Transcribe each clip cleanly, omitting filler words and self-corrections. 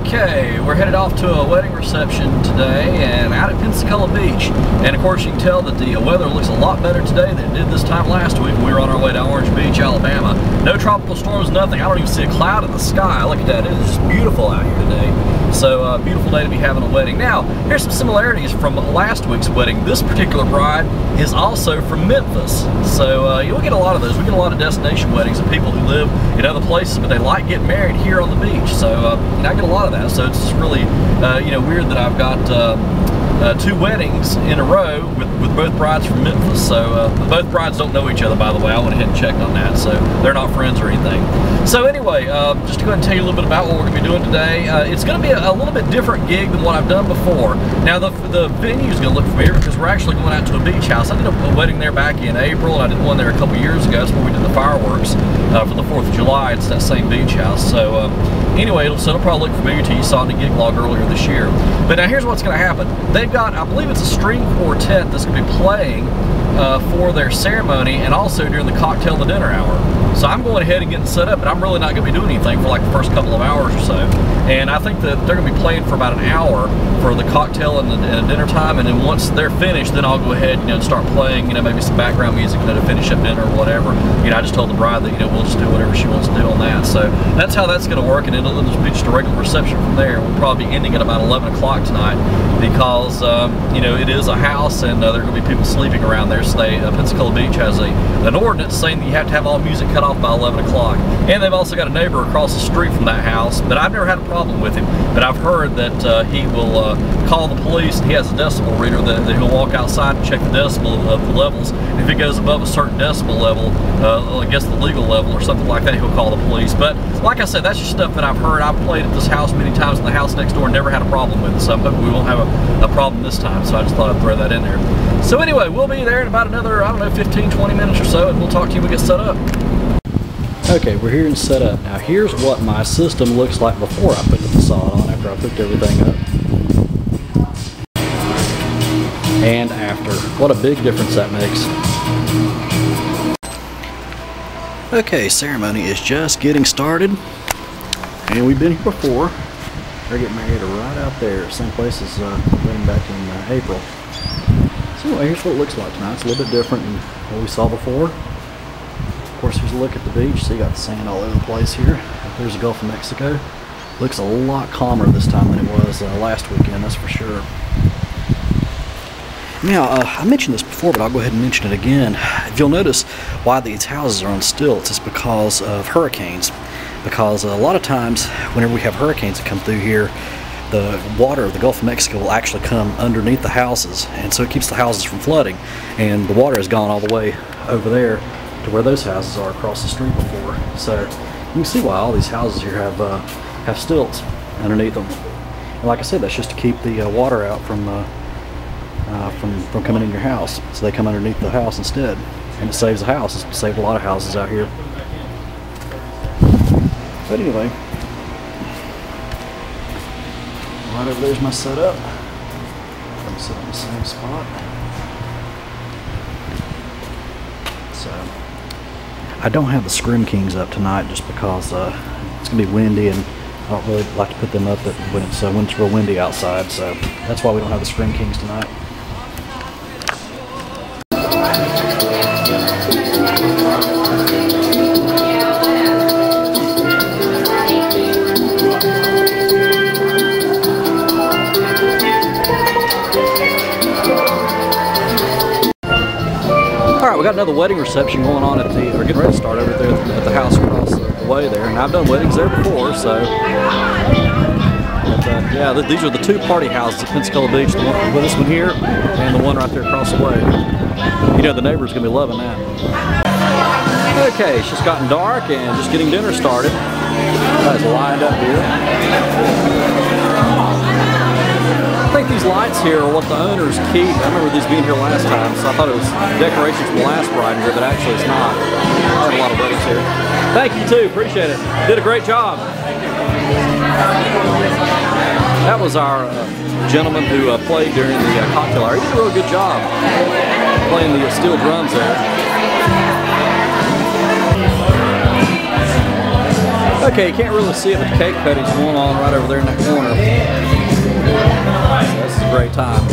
Okay, we're headed off to a wedding reception today and out at Pensacola Beach. And of course you can tell that the weather looks a lot better today than it did this time last week when we were on our way to Orange Beach, Alabama. No tropical storms, nothing. I don't even see a cloud in the sky. Look at that, it is just beautiful out here today. So beautiful day to be having a wedding. Now, here's some similarities from last week's wedding. This particular bride is also from Memphis. So you'll get a lot of those. We get a lot of destination weddings of people who live in other places, but they like getting married here on the beach. So I get a lot of that. So it's just really weird that I've got two weddings in a row with both brides from Memphis. So both brides don't know each other, by the way. I went ahead and checked on that, so they're not friends or anything. So anyway, just to go ahead and tell you a little bit about what we're going to be doing today. It's going to be a little bit different gig than what I've done before. Now the venue is going to look familiar because we're actually going out to a beach house. I did a wedding there back in April, and I did one there a couple years ago. That's where we did the fireworks for the 4th of July. It's that same beach house. So anyway, it'll probably look familiar to you. You saw it in the gig log earlier this year. But now here's what's going to happen. They've got, I believe it's a string quartet that's going to be playing for their ceremony and also during the cocktail and the dinner hour. So I'm going ahead and getting set up, but I'm really not going to be doing anything for like the first couple of hours or so. And I think that they're going to be playing for about an hour for the cocktail and the dinner time, and then once they're finished, then I'll go ahead and start playing, maybe some background music to finish up dinner or whatever. I just told the bride that we'll just do whatever she wants to do on that. So that's how that's going to work, and it'll just be just a regular reception from there. We'll probably be ending at about 11 o'clock tonight because it is a house and there are going to be people sleeping around there. So Pensacola Beach has an ordinance saying that you have to have all music cut off by 11 o'clock. And they've also got a neighbor across the street from that house, but I've never had a problem with him. But I've heard that he will call the police, and he has a decibel reader that he'll walk outside and check the decibel of the levels. And if it goes above a certain decibel level, I guess the legal level or something like that, he'll call the police. But like I said, that's just stuff that I've heard. I've played at this house many times, and the house next door never had a problem with it. So I'm hoping we won't have a problem this time. So I just thought I'd throw that in there. So anyway, we'll be there in about another, 15, 20 minutes or so, and we'll talk to you when we get set up. Okay, we're here and set up. Now here's what my system looks like before I put the facade on, after I hooked everything up. And after. What a big difference that makes. Okay, ceremony is just getting started. And we've been here before. They're getting married right out there, same place as wedding back in April. So anyway, here's what it looks like tonight. It's a little bit different than what we saw before. Of course, here's a look at the beach. So you got the sand all over the place here. There's the Gulf of Mexico. Looks a lot calmer this time than it was last weekend, that's for sure. Now, I mentioned this before, but I'll go ahead and mention it again. If you'll notice why these houses are on stilts, it's because of hurricanes. Because a lot of times, whenever we have hurricanes that come through here, the water of the Gulf of Mexico will actually come underneath the houses, and so it keeps the houses from flooding. And the water has gone all the way over there to where those houses are across the street before. So you can see why all these houses here have stilts underneath them. And like I said, that's just to keep the water out from coming in your house. So they come underneath the house instead, and it saves the house. It's saved a lot of houses out here. But anyway, right over there's my setup. I'm sitting in the same spot. So I don't have the Scrim Kings up tonight just because it's gonna be windy, and I don't really like to put them up when it's real windy outside. So that's why we don't have the Scrim Kings tonight. Alright, we got another wedding reception going on or getting ready to start over there at the house across the way there, and I've done weddings there before, so yeah, these are the two party houses at Pensacola Beach, the one with this one here and the one right there across the way. The neighbor's gonna be loving that. Okay, it's just gotten dark and just getting dinner started. Guys lined up here. I think these lights here are what the owners keep. I remember these being here last time, so I thought it was decorations from the last bride here, but actually it's not. I had a lot of weddings here. Thank you too, appreciate it. Did a great job. That was our gentleman who played during the cocktail hour. He did a real good job playing the steel drums there. Okay, you can't really see it, but the cake cutting's going on right over there in that corner. This is a great time.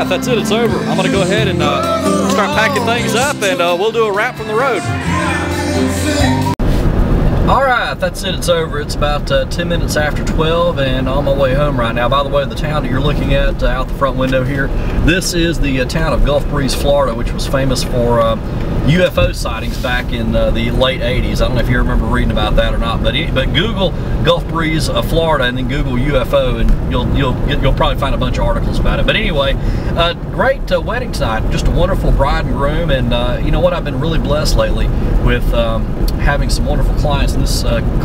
That's it, it's over. I'm gonna go ahead and start packing things up, and we'll do a wrap from the road. Alright, that's it, it's over. It's about 10 minutes after 12 and on my way home right now. By the way, the town that you're looking at out the front window here, this is the town of Gulf Breeze, Florida, which was famous for UFO sightings back in the late 80s. I don't know if you remember reading about that or not, but Google Gulf Breeze, Florida, and then Google UFO, and you'll probably find a bunch of articles about it. But anyway, great wedding tonight. Just a wonderful bride and groom, and you know what? I've been really blessed lately with having some wonderful clients. And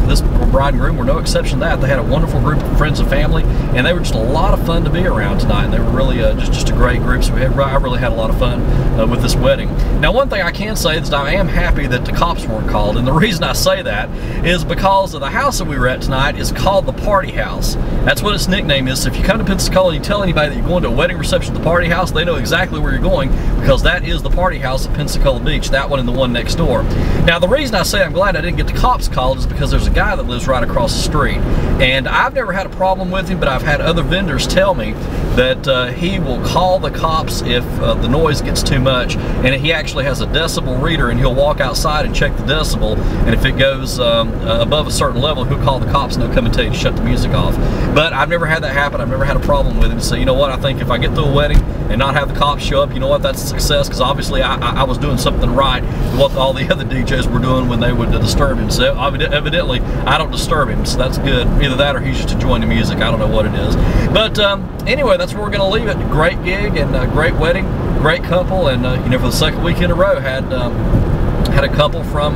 this bride and groom were no exception to that. They had a wonderful group of friends and family, and they were just a lot of fun to be around tonight. And they were really just a great group. So I really had a lot of fun with this wedding. Now, one thing I can say is that I am happy that the cops weren't called, and the reason I say that is because of the house that we were at tonight is called the Party House. That's what its nickname is. So if you come to Pensacola and you tell anybody that you're going to a wedding reception at the Party House, they know exactly where you're going, because that is the Party House at Pensacola Beach, that one and the one next door. Now, the reason I say I'm glad I didn't get the cops called is because there's a guy that lives right across the street, and I've never had a problem with him, but I've had other vendors tell me that he will call the cops if the noise gets too much, and he actually has a decibel reader, and he'll walk outside and check the decibel, and if it goes above a certain level, he'll call the cops and they'll come and tell you to shut the music off. But I've never had that happen. I've never had a problem with him. So you know what, I think if I get to a wedding and not have the cops show up, you know what, that's a success, because obviously I was doing something right with what all the other DJs were doing when they would disturb him. So evidently I don't disturb him, so that's good. Either that or he's just enjoying the music. I don't know what it is. But anyway, that's where we're going to leave it. Great gig and great wedding, great couple, and you know, for the second week in a row had a couple from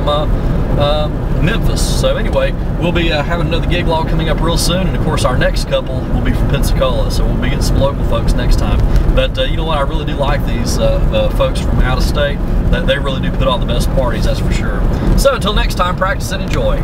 Memphis. So anyway, we'll be having another gig log coming up real soon, and of course our next couple will be from Pensacola, so we'll be getting some local folks next time. But you know what, I really do like these folks from out of state. They really do put on the best parties, that's for sure. So until next time, practice and enjoy.